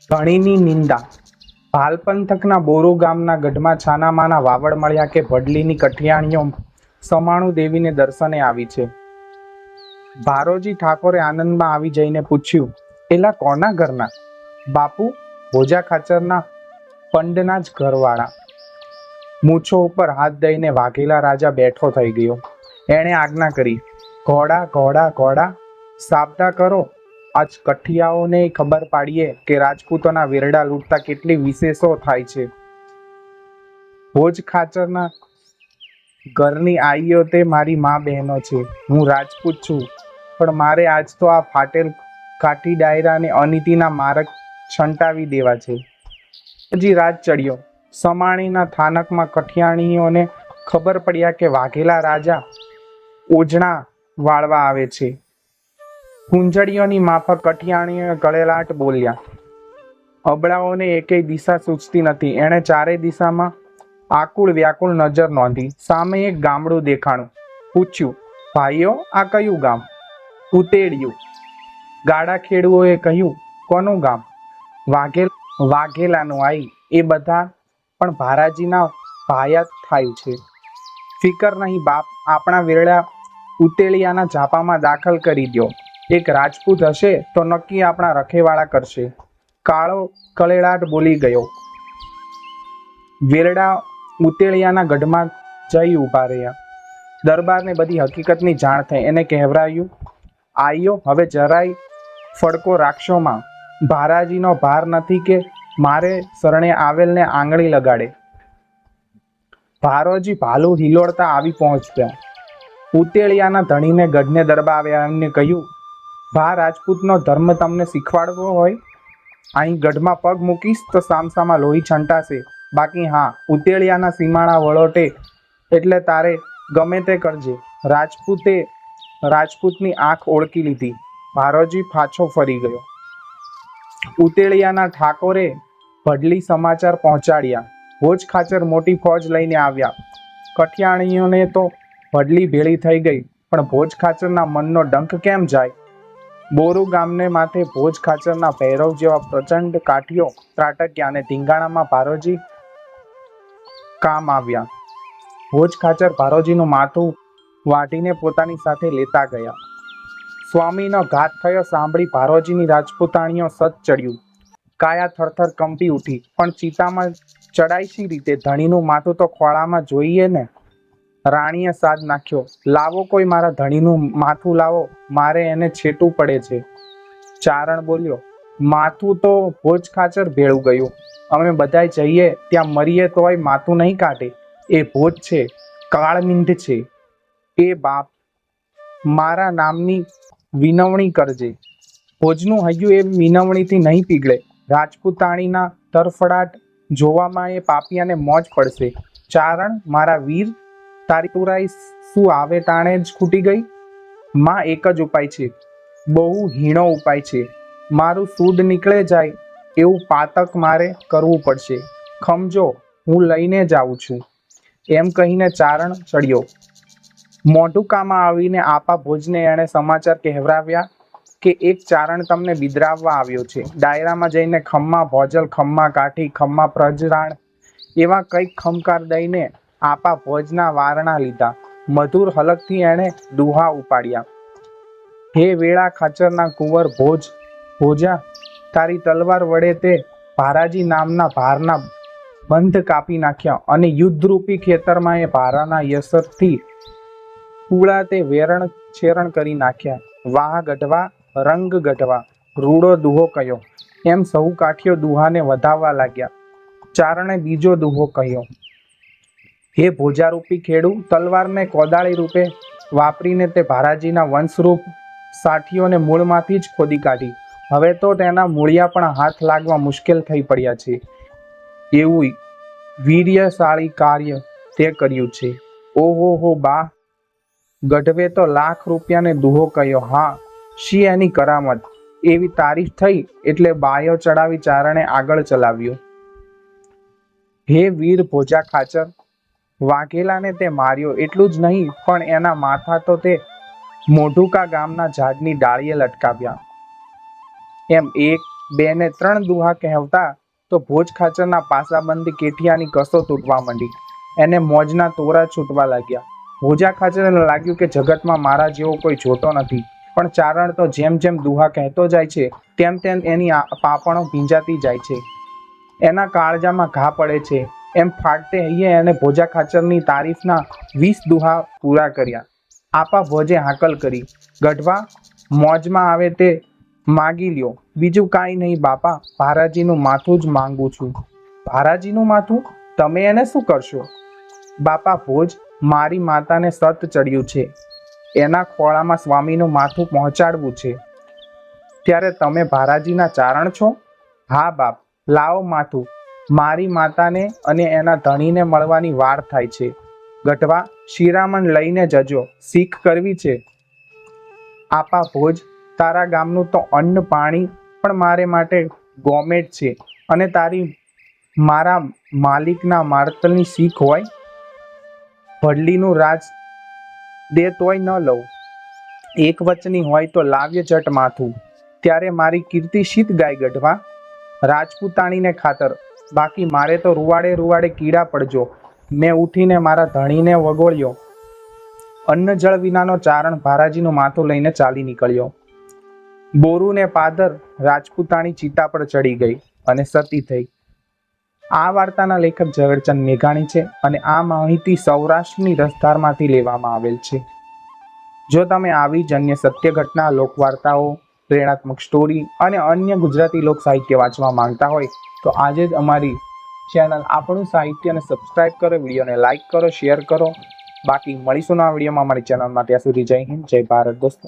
ધણીની નિંદા. ભાલ પંથકના બોરુ ગામના ગઢમાં છાનામાના વાવડ મળ્યા કે ભડલીની કઠિયાણીઓ સમાણુ દેવીને દર્શને આવી છે. ભારોજી ઠાકોરે આનંદમાં આવી જઈને પૂછ્યું, એલા કોના ઘરના? બાપુ, ભોજા ખાચરના પંડના જ ઘરવાળા. મૂછો ઉપર હાથ દઈને વાઘેલા રાજા બેઠો થઈ ગયો. એણે આજ્ઞા કરી, ઘોડા ઘોડા ઘોડા, સાબદા કરો. આજ કઠિયાઓને ખબર પાડીએ કે રાજપૂતોના વેરડા લૂંટતા કેટલી વિશેષો થાય છે. ભોજ ખાચરના ઘરની આઈઓ તે મારી મા બહેનો છે. હું રાજપૂત છું, પણ મારે આજ તો આ ફાટેલ કાઠી ડાયરાને અનીતિના માર્ગ છંટાવી દેવા છે. હજી રાત ચડ્યો. સમાણીના થાનકમાં કઠિયાણીઓને ખબર પડ્યા કે વાઘેલા રાજા ઓજણા વાળવા આવે છે. કુંજળીઓની માફક કઠિયાણીઓએ ગળેલાટ બોલ્યા. અબળાઓને એકેય દિશા સૂચતી નથી. એણે ચારે દિશામાં આકુળ વ્યાકુળ નજર નોંધી. સામે એક ગામડું દેખાણું. પૂછ્યું, ભાઈઓ, આ કયું ગામ? ઉતેડિયું. ગાડા ખેડૂઓએ કહ્યું, કોનું ગામ? વાઘેલાનું. આઈ એ બધા પણ ભારાજીના ભાયા થાય છે. ફિકર નહીં બાપ, આપણા વેરડા ઉતેલિયાના ઝાપામાં દાખલ કરી દો. એક રાજપૂત હશે તો નક્કી આપણા રખેવાળા કરશે. કાળો કળેલાટ બોલી ગયો. વેરડા ઉતેલિયાના ગઢમાં જઈ ઊભા રહ્યા. દરબારને બધી હકીકતની જાણ થઈ. એને કહેવરાયું, આઈઓ, હવે જરાય ફડકો રાખશોમાં. ભારાજીનો ભાર નથી કે મારે શરણે આવેલને આંગળી લગાડે. ભારોજી ભાલું હિલોડતા આવી પહોંચ્યા. ઉતેલિયાના ધણીને ગઢને દરબાવ્યા. એમને કહ્યું, ભા રાજપૂતનો ધર્મ તમને શીખવાડવો હોય, અહીં ગઢમાં પગ મૂકીશ તો સામસામા લોહી છંટાશે. બાકી હા, ઉતેલિયાના સીમાડા વળોટે એટલે તારે ગમે તે કરજે. રાજપૂતની આંખ ઓળખી લીધી. ભારોજી પાછો ફરી ગયો. ઉતેલિયાના ઠાકોરે ભડલી સમાચાર પહોંચાડ્યા. ભોજ ખાચર મોટી ફોજ લઈને આવ્યા. કઠિયાણીઓને તો ભડલી ભેળી થઈ ગઈ, પણ ભોજ ખાચરના મનનો ડંખ કેમ જાય? બોરુ ગામને માથે ભોજ ખાચરના ભૈરવ જેવા પ્રચંડ કાઠીઓ ત્રાટક્યા અને ધીંગાણામાં ભારોજી કામ આવ્યા. ભોજ ખાચર ભારોજીનું માથું વાઢીને પોતાની સાથે લેતા ગયા. સ્વામીનો ઘાત થયો સાંભળી ભારોજીની રાજપૂતાણીઓ સત ચડ્યું. કાયા થરથર કંપી ઉઠી. પણ ચિતામાં ચડાઈ શી રીતે? ધણીનું માથું તો ખોળામાં જોઈએ ને. રાણીએ સાદ નાખ્યો, લાવો કોઈ મારા ધણીનું માથું લાવો, મારે એને છેટું પડે છે. ચારણ બોલ્યો, માથું તો ભોજ ખાચર ભેળું ગયું. અમે બધાય જઈએ ત્યાં મરીએ તોય માથું નહીં કાઢે. એ ભોજ છે, કાળમિંધ છે. એ બાપ, મારા નામની વિનવણી કરજે. ભોજનું હૈયું એ વિનવણીથી નહીં પીગળે. રાજપૂતાણીના તરફડાટ જોવામાં એ પાપિયાને મોજ પડશે. ચારણ, મારા વીર, તારી તુરાઈ શું આવે ટાણે જ ખૂટી ગઈ? માં એક જ ઉપાય છે, બહુ હીણો ઉપાય છે. મારું સૂડ નીકળે જાય એવું પાતક મારે કરવું પડશે. ખમજો, હું લઈને જ આવું છું. એમ કહીને ચારણ ચડ્યો. મોઢુકામાં આવીને આપા ભોજને એણે સમાચાર કહેવરાવ્યા કે એક ચારણ તમને બિદરાવવા આવ્યો છે. ડાયરામાં જઈને ખમ્મા ભોજલ, ખમ્મા કાઠી, ખમ્મા પ્રજરાણ એવા કંઈક ખમકાર દઈને આપા ભોજના વારણા લીધા. મધુર હલકથી એણે દુહા ઉપાડ્યા, હે વેળા ખાચરના કુંવર ભોજા, તારી તલવાર વડે તે ભારાજી નામના ભારના બંધ કાપી નાખ્યા અને યુદ્ધરૂપી ખેતરમાં એ ભારાના યશથી પૂળા તે વેરણ છેરણ કરી નાખ્યા. વાહ ગઢવા, રંગ ગઢવા, રૂડો દુહો કયો. એમ સહુ કાઠીઓ દુહાને વધાવવા લાગ્યા. ચારણે બીજો દુહો કહ્યો, હે ભોજારૂપી ખેડૂ, તલવારને કોદાળી રૂપે વાપરીને તે ભારાજીના વંશરૂપ સાથીઓને મૂળમાંથી જ ખોદી કાઢી. હવે તો તેના મૂળિયા પણ હાથ લાગવા મુશ્કેલ થઈ પડ્યા છે. એવું વીર્યશાળી કાર્ય તે કર્યું છે. ઓહો હો બા, ગઢવે તો લાખ રૂપિયાને દુહો કહ્યો. હા, શી એની કરામત. એવી તારીફ થઈ એટલે બાયો ચડાવી ચારણે આગળ ચલાવ્યો. હે વીર ભોજા ખાચર, વાઘેલાને તે માર્યો એટલું જ નહીં, પણ એના માથા તો તે મોઢુકા ગામના ઝાડની ડાળીએ લટકાવ્યા. એમ એક 2 ને 3 દુહા કહેવતા તો ભોજ ખાચરના પાસાબંધી કેઠિયાની કસો તૂટવા માંડી. એને મોજના તોરા છૂટવા લાગ્યા. ભોજા ખાચરને લાગ્યું કે જગતમાં મારા જેવો કોઈ જોતો નથી. પણ ચારણ તો જેમ જેમ દુહા કહેતો જાય છે તેમ તેમ એની પાપણો ભીંજાતી જાય છે. એના કાળજામાં ઘા પડે છે. એમ ફાટતે હૈયે એને ભોજા ખાચરની તારીફના 20 દુહા પૂરા કર્યા. આપા ભોજે હાકલ કરી, ગઢવા મોજમાં આવે તે માગી લ્યો. બીજું કાંઈ નહીં બાપા, ભારાજીનું માથું જ માંગુ છું. ભારાજીનું માથું? તમે એને શું કરશો? બાપા ભોજ, મારી માતાને સત ચડ્યું છે. એના ખોળામાં સ્વામીનું માથું પહોંચાડવું છે. ત્યારે તમે ભારાજીના ચારણ છો? હા બાપ, લાવો માથું. મારી માતાને અને એના ધણીને મળવાની વાર થાય છે. ગઢવા શિરામણ લઈને જજો, શીખ કરવી છે. આપા ભોજ, તારા ગામનું તો અન્ન પાણી પણ મારે માટે ગોમેટ છે, અને તારી મારા માલિકના માર્તલની શીખ હોય. ભડલીનું રાજ દે તોય ન લઉં. એક વચની હોય તો લાવ્ય જટ માથું. ત્યારે મારી કીર્તિ શીત ગાય ગઢવા. રાજપૂતાણીને ખાતર, બાકી મારે તો રૂવાડે રૂવાડે કીડા પડજો. મેં ઉઠીને મારા ધણીને વગોળ્યો. અન્ન જળ વિનાનો ચારણ ભારાજીનું માથું લઈને ચાલી નીકળ્યો. બોરુને પાદર રાજપૂતાણી ચિતા પર ચડી ગઈ અને સતી થઈ. આ વાર્તાના લેખક ઝવેરચંદ મેઘાણી છે અને આ માહિતી સૌરાષ્ટ્રની રસધારમાંથી લેવામાં આવેલ છે. જો તમે આવી જ અન્ય સત્ય ઘટના, લોકવાર્તાઓ, પ્રેરણાત્મક સ્ટોરી અને અન્ય ગુજરાતી લોક સાહિત્ય વાંચવા માંગતા હોય તો આજે જ અમારી ચેનલ આપણું સાહિત્યને સબસ્ક્રાઇબ કરો, વિડીયોને લાઇક કરો, શેર કરો. બાકી મળીશું આ વિડીયોમાં અમારી ચેનલમાં. ત્યાં સુધી જય હિન્દ, જય ભારત દોસ્તો.